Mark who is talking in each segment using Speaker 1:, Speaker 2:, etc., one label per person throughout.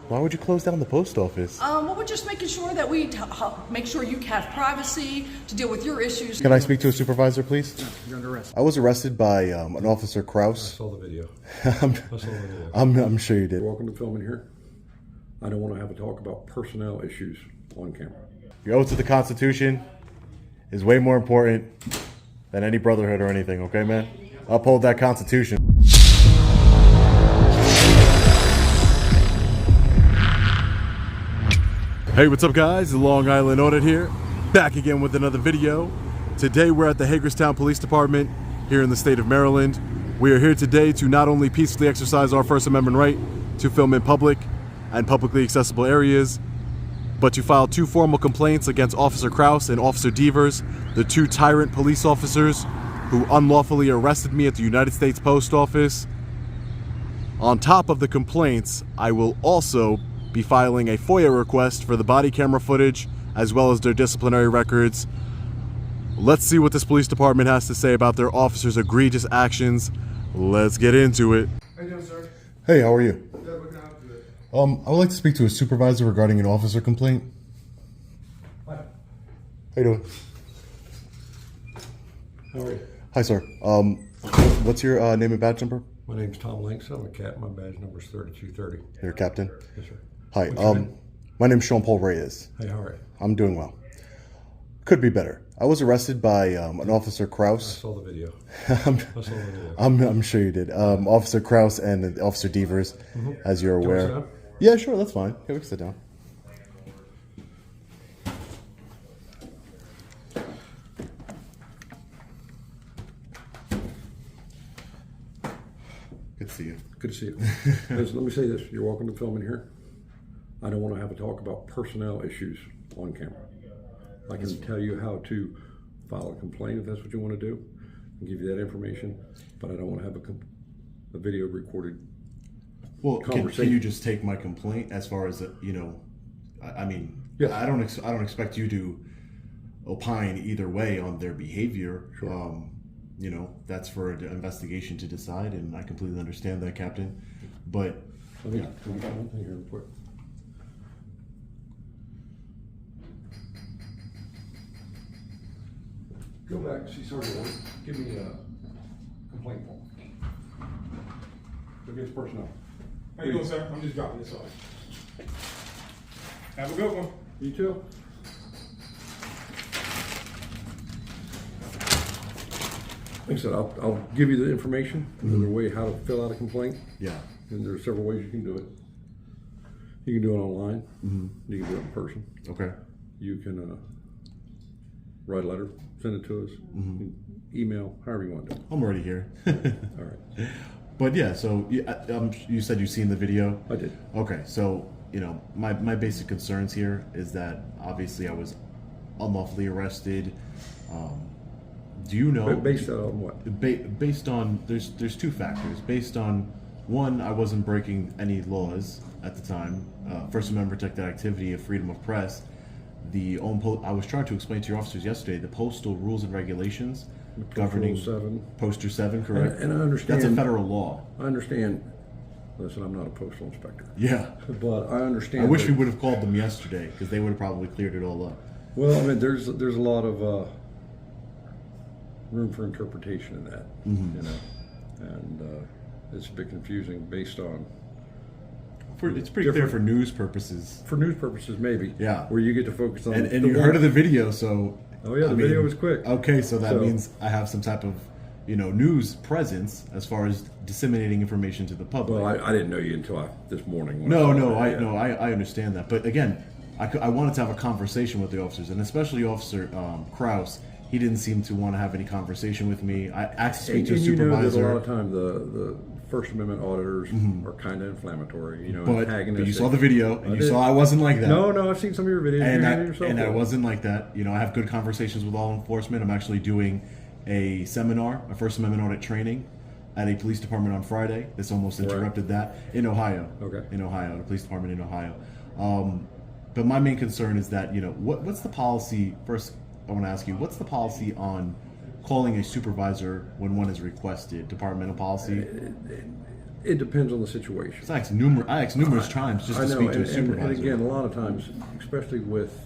Speaker 1: Why would you close down the post office?
Speaker 2: Well, we're just making sure that we make sure you have privacy to deal with your issues.
Speaker 1: Can I speak to a supervisor, please?
Speaker 3: You're under arrest.
Speaker 1: I was arrested by an Officer Crause.
Speaker 3: I saw the video.
Speaker 1: I'm sure you did.
Speaker 3: You're welcome to film in here. I don't want to have a talk about personnel issues on camera.
Speaker 1: Your oath to the Constitution is way more important than any brotherhood or anything, okay, man? Uphold that Constitution. Hey, what's up, guys? The Long Island Audit here, back again with another video. Today we're at the Hagerstown Police Department here in the state of Maryland. We are here today to not only peacefully exercise our First Amendment right to film in public and publicly accessible areas, but to file two formal complaints against Officer Crause and Officer Deavers, the two Tyrant police officers who unlawfully arrested me at the United States Post Office. On top of the complaints, I will also be filing a FOIA request for the body camera footage as well as their disciplinary records. Let's see what this police department has to say about their officers' egregious actions. Let's get into it.
Speaker 4: How you doing, sir?
Speaker 1: Hey, how are you?
Speaker 4: Good, what can I help you with?
Speaker 1: I would like to speak to a supervisor regarding an officer complaint.
Speaker 4: Hi.
Speaker 1: How you doing?
Speaker 3: How are you?
Speaker 1: Hi, sir. What's your name and badge number?
Speaker 3: My name's Tom Links. I'm a cat. My badge number is 3230.
Speaker 1: You're a captain.
Speaker 3: Yes, sir.
Speaker 1: Hi.
Speaker 3: What's your name?
Speaker 1: My name's Sean Paul Reyes.
Speaker 3: Hey, how are you?
Speaker 1: I'm doing well. Could be better. I was arrested by an Officer
Speaker 3: I
Speaker 1: Crause.
Speaker 3: saw the video.
Speaker 1: I'm sure you did. Officer Crause and Officer Deavers, as you're
Speaker 3: Do you want to
Speaker 1: aware.
Speaker 3: sit down?
Speaker 1: Yeah, sure, that's fine. Yeah, we can sit down. Good to see you.
Speaker 3: Good to see you. Let me say this. You're welcome to film in here. I don't want to have a talk about personnel issues on camera. I can tell you how to file a complaint if that's what you want to do, and give you that information, but I don't want to have a video recorded
Speaker 1: Well, can
Speaker 3: conversation.
Speaker 1: you just take my complaint as far as you know? I mean,
Speaker 3: Yes.
Speaker 1: I don't expect you to opine either way on their behavior.
Speaker 3: Sure.
Speaker 1: You know, that's for an investigation to decide, and I completely understand that, Captain. But
Speaker 3: Let me get one thing here real quick. Go back, see Sergeant Ward. Give me a complaint form. Against personnel.
Speaker 4: How you doing, sir? I'm just dropping this off. Have a good one.
Speaker 3: You too. Like I said, I'll give you the information. There's a way how to fill out a complaint,
Speaker 1: yeah,
Speaker 3: and there are several ways you can do it. You can do it online. You can do it in person.
Speaker 1: okay.
Speaker 3: You can write a letter, send it to us, email, however you want to do it.
Speaker 1: I'm already here.
Speaker 3: All right.
Speaker 1: But yeah, so you said you've seen the video.
Speaker 3: I did.
Speaker 1: Okay, so you know my basic concerns here is that obviously I was unlawfully arrested. Do you know?
Speaker 3: Based on what?
Speaker 1: Based on there's two factors. Based on one, I wasn't breaking any laws at the time. First Amendment protected activity of freedom of press. I was trying to explain to your officers yesterday the postal rules and regulations governing
Speaker 3: Postal 7.
Speaker 1: Poster 7, correct?
Speaker 3: And I understand.
Speaker 1: That's a federal law.
Speaker 3: I understand. Listen, I'm not a postal inspector,
Speaker 1: Yeah.
Speaker 3: but I understand.
Speaker 1: I wish
Speaker 3: that-
Speaker 1: we would have called them yesterday because they would have probably cleared it all up.
Speaker 3: Well, I mean, there's a lot of room for interpretation in that, you know, and it's a bit confusing based on.
Speaker 1: It's pretty clear for news purposes.
Speaker 3: For news purposes, maybe.
Speaker 1: Yeah.
Speaker 3: Where you get to focus on.
Speaker 1: And you heard of the video, so.
Speaker 3: Oh yeah, the video was quick.
Speaker 1: Okay, so that means I have some type of, news presence as far as disseminating information to the public.
Speaker 3: Well, I didn't know you until this morning. when
Speaker 1: I understand that, but again, I wanted to have a conversation with the officers, and especially Officer Crause. He didn't seem to want to have any conversation with me. I asked to speak to a
Speaker 3: And you know that a
Speaker 1: supervisor.
Speaker 3: lot of time the First Amendment auditors are kind of inflammatory,
Speaker 1: But
Speaker 3: antagonistic.
Speaker 1: you saw the video, and you
Speaker 3: did.
Speaker 1: saw I wasn't like that.
Speaker 3: No, I've seen some of your videos.
Speaker 1: And
Speaker 3: You handle yourself
Speaker 1: I
Speaker 3: well.
Speaker 1: wasn't like that. I have good conversations with law enforcement. I'm actually doing a seminar, a First Amendment audit training at a police department on Friday. This almost interrupted that in Ohio.
Speaker 3: Okay.
Speaker 1: In Ohio, at a police department in Ohio. But my main concern is that, what's the policy? First, I want to ask you, what's the policy on calling a supervisor when one is requested? Departmental policy?
Speaker 3: It depends on the situation.
Speaker 1: I asked numerous times just
Speaker 3: I
Speaker 1: to
Speaker 3: know,
Speaker 1: speak to a supervisor.
Speaker 3: and again, a lot of times, especially with,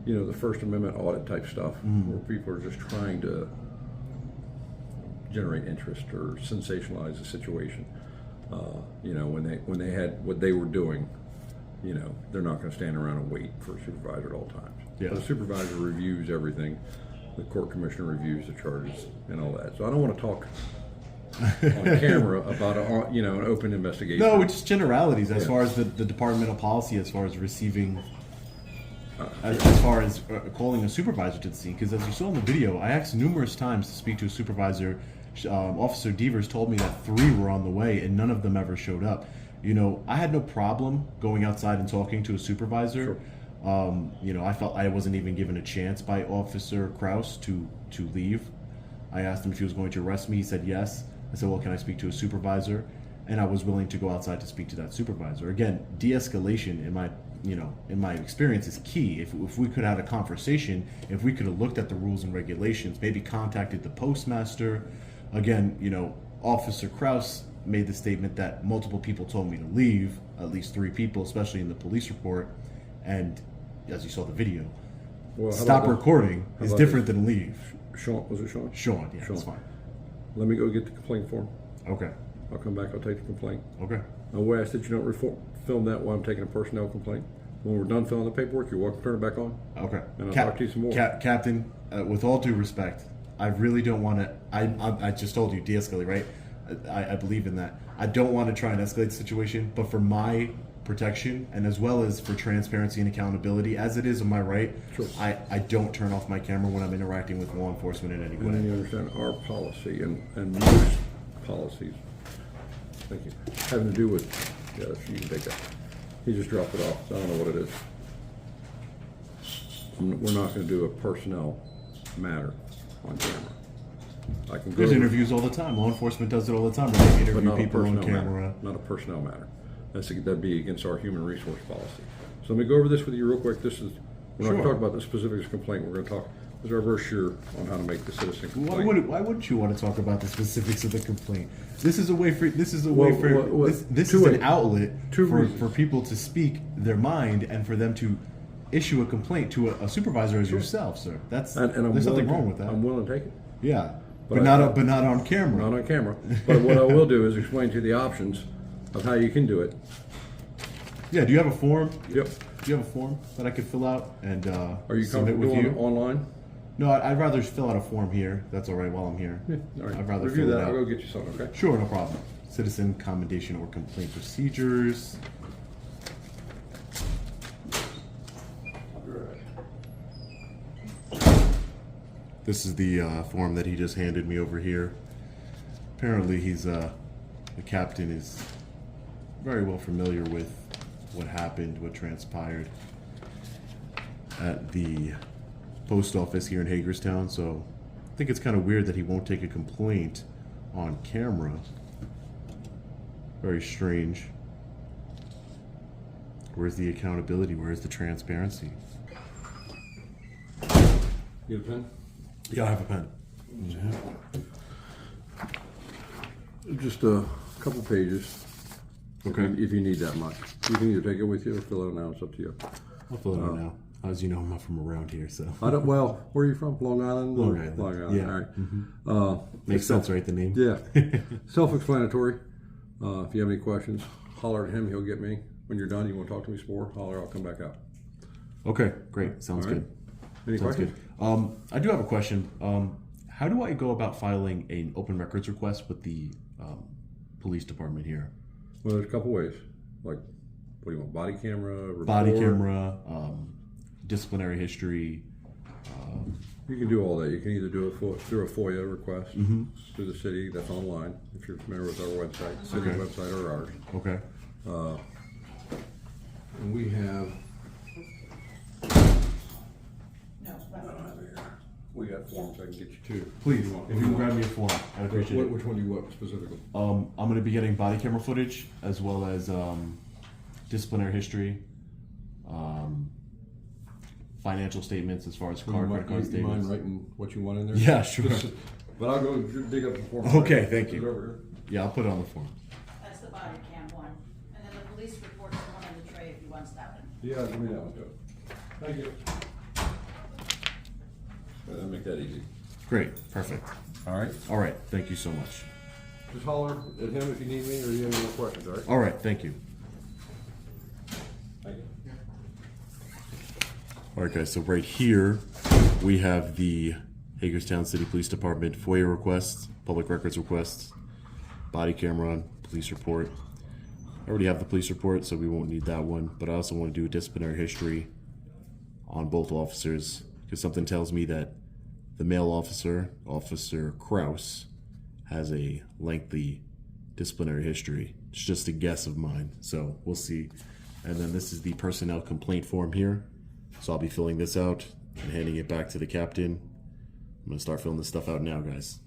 Speaker 3: the First Amendment audit type stuff, where people are just trying to generate interest or sensationalize the situation. When they had what they were doing, they're not going to stand around and wait for a supervisor at all times.
Speaker 1: Yeah.
Speaker 3: But the supervisor reviews everything. The court commissioner reviews the charges and all that. So I don't want to talk on camera about an open investigation.
Speaker 1: No, it's just generalities as
Speaker 3: Yeah.
Speaker 1: far as the departmental policy, as far as receiving, as far as calling a supervisor to the scene. Because as you saw in the video, I asked numerous times to speak to a supervisor. Officer Deavers told me that 3 were on the way and none of them ever showed up. I had no problem going outside and talking to a supervisor.
Speaker 3: Sure.
Speaker 1: I felt I wasn't even given a chance by Officer Crause to leave. I asked him if he was going to arrest me. He said yes. I said, well, can I speak to a supervisor? And I was willing to go outside to speak to that supervisor. Again, de-escalation in my experience is key. If we could have a conversation, if we could have looked at the rules and regulations, maybe contacted the postmaster. Again, Officer Crause made the statement that multiple people told me to leave, at least 3 people, especially in the police report. And as you saw the video,
Speaker 3: Well, how
Speaker 1: stop
Speaker 3: about
Speaker 1: recording
Speaker 3: how
Speaker 1: is
Speaker 3: about
Speaker 1: different than leave.
Speaker 3: Sean, was it Sean?
Speaker 1: Sean, yeah,
Speaker 3: Sean.
Speaker 1: that's fine.
Speaker 3: Let me go get the complaint form.
Speaker 1: Okay,
Speaker 3: I'll come back, I'll take the complaint.
Speaker 1: okay.
Speaker 3: I will ask that you don't film that while I'm taking a personnel complaint. When we're done filling the paperwork, you're welcome to turn it back on.
Speaker 1: Okay.
Speaker 3: And I'll talk to you some more.
Speaker 1: Captain, with all due respect, I really don't want to. I just told you de-escalate, right? I believe in that. I don't want to try and escalate the situation, but for my protection and as well as for transparency and accountability, as it is on my right,
Speaker 3: Sure.
Speaker 1: I don't turn off my camera when I'm interacting with law enforcement in any
Speaker 3: And then
Speaker 1: way.
Speaker 3: you understand our policy and most policies, thank you, having to do with, you can take that. He just dropped it off, so I don't know what it is. We're not going to do a personnel matter on camera. I can go
Speaker 1: There's
Speaker 3: over-
Speaker 1: interviews all the time. Law enforcement does it all the time. Where they
Speaker 3: but
Speaker 1: interview
Speaker 3: not a
Speaker 1: people on
Speaker 3: personnel
Speaker 1: camera.
Speaker 3: matter. Not a personnel matter. That'd be against our human resource policy. So let me go over this with you real quick. We're not going
Speaker 1: Sure.
Speaker 3: to talk about the specifics of complaint. We're going to talk, this is our brochure on how to make the citizen complaint.
Speaker 1: Why wouldn't you want to talk about the specifics of the complaint? This is a way for this is
Speaker 3: Two
Speaker 1: an
Speaker 3: ways.
Speaker 1: outlet
Speaker 3: Two
Speaker 1: for
Speaker 3: reasons.
Speaker 1: people to speak their mind and for them to issue a complaint to a supervisor as yourself, sir. That's
Speaker 3: And I'm
Speaker 1: there's nothing
Speaker 3: willing
Speaker 1: wrong
Speaker 3: to-
Speaker 1: with that.
Speaker 3: I'm willing to take it.
Speaker 1: Yeah,
Speaker 3: But
Speaker 1: but not on camera.
Speaker 3: Not on camera. But what I will do is explain to you the options of how you can do it.
Speaker 1: Yeah. Do you have a form?
Speaker 3: Yep.
Speaker 1: Do you have a form that I could fill out and
Speaker 3: Are you
Speaker 1: submit
Speaker 3: comfortable
Speaker 1: with
Speaker 3: doing
Speaker 1: you?
Speaker 3: it online?
Speaker 1: No, I'd rather fill out a form here. That's all right while I'm here.
Speaker 3: All right.
Speaker 1: I'd rather
Speaker 3: review
Speaker 1: fill
Speaker 3: that.
Speaker 1: it
Speaker 3: I'll
Speaker 1: out.
Speaker 3: go get you something, okay?
Speaker 1: Sure, no problem. Citizen commendation or complaint procedures. This is the form that he just handed me over here. Apparently the captain is very well familiar with what happened, what transpired at the post office here in Hagerstown, so I think it's kind of weird that he won't take a complaint on camera. Very strange. Where's the accountability? Where's the transparency?
Speaker 3: You get a pen?
Speaker 1: Yeah, I have a pen.
Speaker 3: Just a couple pages.
Speaker 1: Okay.
Speaker 3: If you need that much. You can either take it with you or fill it out now. It's up to you.
Speaker 1: I'll fill it out now. As you know, I'm not from around here, so.
Speaker 3: Well, where are you from? Long Island?
Speaker 1: Long Island.
Speaker 3: Long Island,
Speaker 1: Yeah.
Speaker 3: all right.
Speaker 1: Makes sense, right? The name?
Speaker 3: Yeah. Self-explanatory. If you have any questions, holler at him. He'll get me. When you're done, you want to talk to me some more, holler. I'll come back out.
Speaker 1: Okay, great. Sounds
Speaker 3: All right.
Speaker 1: good.
Speaker 3: Any
Speaker 1: Sounds
Speaker 3: questions?
Speaker 1: good. I do have a question. How do I go about filing an open records request with the police department here?
Speaker 3: Well, there's a couple ways. Like, what do you want? Body camera? Report?
Speaker 1: Body camera, disciplinary history.
Speaker 3: You can do all that. You can either do it through a FOIA request through the city. That's online. If you're familiar with our website, city
Speaker 1: Okay.
Speaker 3: website or ours.
Speaker 1: Okay.
Speaker 3: And we have. We got forms I can get you too.
Speaker 1: Please,
Speaker 3: What
Speaker 1: if you can grab me a form, I'd appreciate it.
Speaker 3: Which one do you want specifically?
Speaker 1: I'm going to be getting body camera footage as well as disciplinary history, financial statements as far as credit card
Speaker 3: You mind
Speaker 1: statements.
Speaker 3: writing what you want in there?
Speaker 1: Yeah, sure.
Speaker 3: But I'll go dig up the form.
Speaker 1: Okay, thank you.
Speaker 3: Is it over here?
Speaker 1: Yeah, I'll put it on the form.
Speaker 5: That's body cam one, and then the police report's the one in the tray if he wants that one.
Speaker 3: Yeah, give me that one too. Thank you. That'll make that easy.
Speaker 1: Great, perfect.
Speaker 3: All right.
Speaker 1: All right, thank you so much.
Speaker 3: Just holler at him if you need me or you have any more questions, all right?
Speaker 1: All right, thank you.
Speaker 3: Thank you.
Speaker 1: All right, guys, so right here, we have the Hagerstown City Police Department FOIA requests, public records requests, body camera on, police report. I already have the police report, so we won't need that one, but I also want to do a disciplinary history on both officers, because something tells me that the male officer, Officer Crause, has a lengthy disciplinary history. It's just a guess of mine, so we'll see. And then this is the personnel complaint form here. So I'll be filling this out and handing it back to the captain. I'm gonna start filling this stuff out now, guys.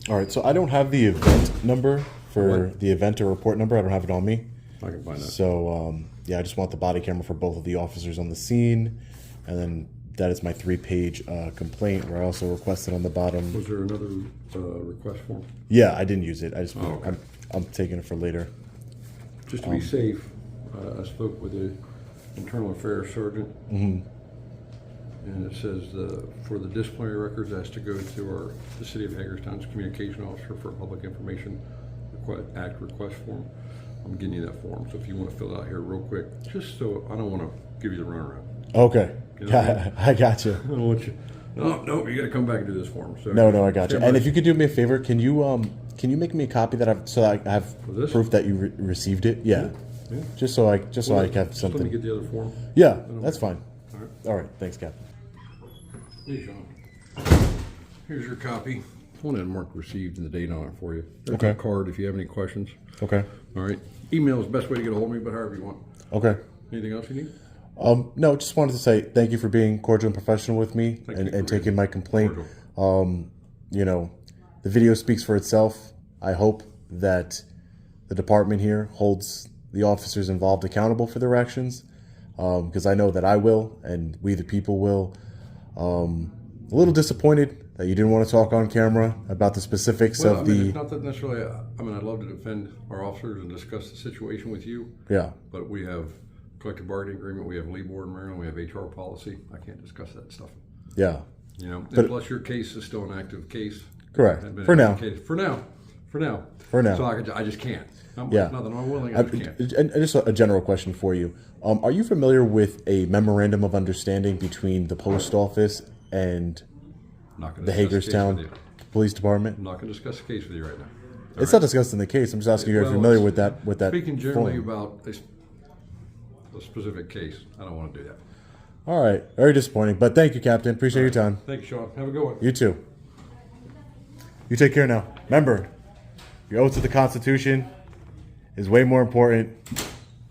Speaker 1: All right, so I don't have the event number for the event or report number. I don't have it on me.
Speaker 3: I can find that.
Speaker 1: So yeah, I just want the body camera for both of the officers on the scene. And then that is my 3-page complaint where I also requested on the bottom.
Speaker 3: Was there another request form?
Speaker 1: Yeah, I didn't use it. I just,
Speaker 3: okay.
Speaker 1: I'm taking it for later.
Speaker 3: Just to be safe, I spoke with the internal affairs sergeant. And it says for the disciplinary records, that's to go to the City of Hagerstown's communication officer for a public information act request form. I'm getting you that form, so if you want to fill it out here real quick, just so I don't want to give you the runaround.
Speaker 1: Okay,
Speaker 3: You know what I mean?
Speaker 1: I got you.
Speaker 3: I don't want you. No, you got to come back and do this form. So
Speaker 1: No, I got you. And if you could do me a favor, can you make me a copy so I have
Speaker 3: this?
Speaker 1: proof that you received it? Yeah.
Speaker 3: Yeah.
Speaker 1: Just so I have
Speaker 3: Just let me
Speaker 1: something.
Speaker 3: get the other form.
Speaker 1: Yeah, that's fine.
Speaker 3: All right.
Speaker 1: All right, thanks, Captain.
Speaker 3: Hey, Sean. Here's your copy. I want to mark received and the date on it for you. There's
Speaker 1: Okay.
Speaker 3: a card if you have any questions.
Speaker 1: Okay.
Speaker 3: All right. Email is the best way to get a hold of me, but however you want.
Speaker 1: Okay.
Speaker 3: Anything else you need?
Speaker 1: No, just wanted to say thank you for being cordial and professional with me
Speaker 3: Thank you
Speaker 1: and
Speaker 3: for
Speaker 1: taking my complaint.
Speaker 3: cordial.
Speaker 1: You know, the video speaks for itself. I hope that the department here holds the officers involved accountable for their actions, because I know that I will, and we the people will. A little disappointed that you didn't want to talk on camera about the specifics
Speaker 3: Well,
Speaker 1: of
Speaker 3: I mean,
Speaker 1: the.
Speaker 3: it's not that necessarily. I mean, I'd love to defend our officers and discuss the situation with you.
Speaker 1: Yeah.
Speaker 3: But we have collective bargaining agreement. We have leave board in Maryland. We have HR policy. I can't discuss that stuff.
Speaker 1: Yeah.
Speaker 3: You know,
Speaker 1: But-
Speaker 3: and plus your case is still an active case.
Speaker 1: Correct.
Speaker 3: Had been
Speaker 1: For
Speaker 3: an
Speaker 1: now.
Speaker 3: active case. For now.
Speaker 1: For now.
Speaker 3: So I just can't.
Speaker 1: Yeah.
Speaker 3: Not that I'm willing. I just can't.
Speaker 1: And just a general question for you. Are you familiar with a memorandum of understanding between the post office and
Speaker 3: Not gonna
Speaker 1: the
Speaker 3: discuss case
Speaker 1: Hagerstown
Speaker 3: with you.
Speaker 1: Police Department?
Speaker 3: I'm not going to discuss the case with you right now.
Speaker 1: It's not discussed in the case. I'm just asking you if you're familiar with that.
Speaker 3: Speaking generally
Speaker 1: form.
Speaker 3: about a specific case, I don't want to do that.
Speaker 1: All right. Very disappointing. But thank you, Captain. Appreciate your time.
Speaker 3: Thank you, Sean. Have a good one.
Speaker 1: You too. You take care now. Remember, your oath to the Constitution is way more important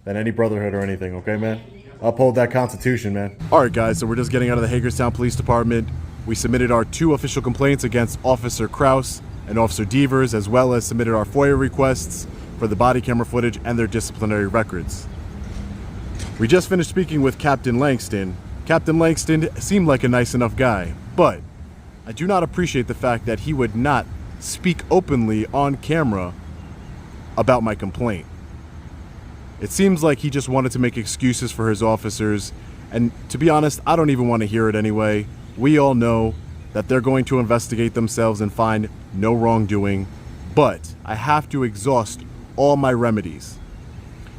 Speaker 1: than any brotherhood or anything, okay, man? Uphold that Constitution, man. All right, guys, so we're just getting out of the Hagerstown Police Department. We submitted our 2 official complaints against Officer Crause and Officer Deavers, as well as submitted our FOIA requests for the body camera footage and their disciplinary records. We just finished speaking with Captain Langston. Captain Langston seemed like a nice enough guy, but I do not appreciate the fact that he would not speak openly on camera about my complaint. It seems like he just wanted to make excuses for his officers, and to be honest, I don't even want to hear it anyway. We all know that they're going to investigate themselves and find no wrongdoing, but I have to exhaust all my remedies.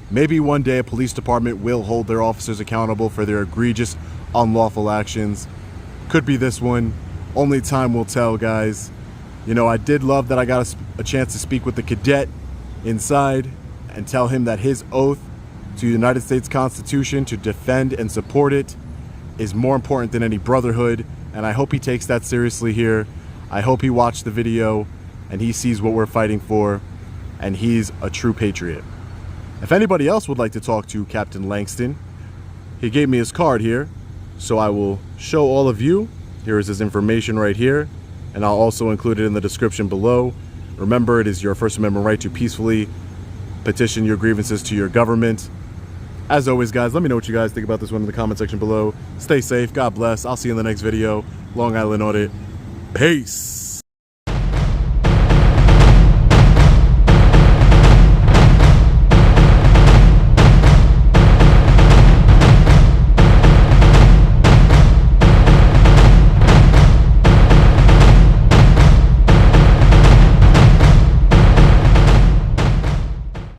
Speaker 1: Maybe one day a police department will hold their officers accountable for their egregious, unlawful actions. Could be this one. Only time will tell, guys. You know, I did love that I got a chance to speak with the cadet inside and tell him that his oath to the United States Constitution to defend and support it is more important than any brotherhood, and I hope he takes that seriously here. I hope he watched the video and he sees what we're fighting for, and he's a true patriot. If anybody else would like to talk to Captain Langston, he gave me his card here, so I will show all of you. Here is his information right here, and I'll also include it in the description below. Remember, it is your First Amendment right to peacefully petition your grievances to your government. As always, guys, let me know what you guys think about this one in the comment section below. Stay safe. God bless. I'll see you in the next video. Long Island Audit. Peace.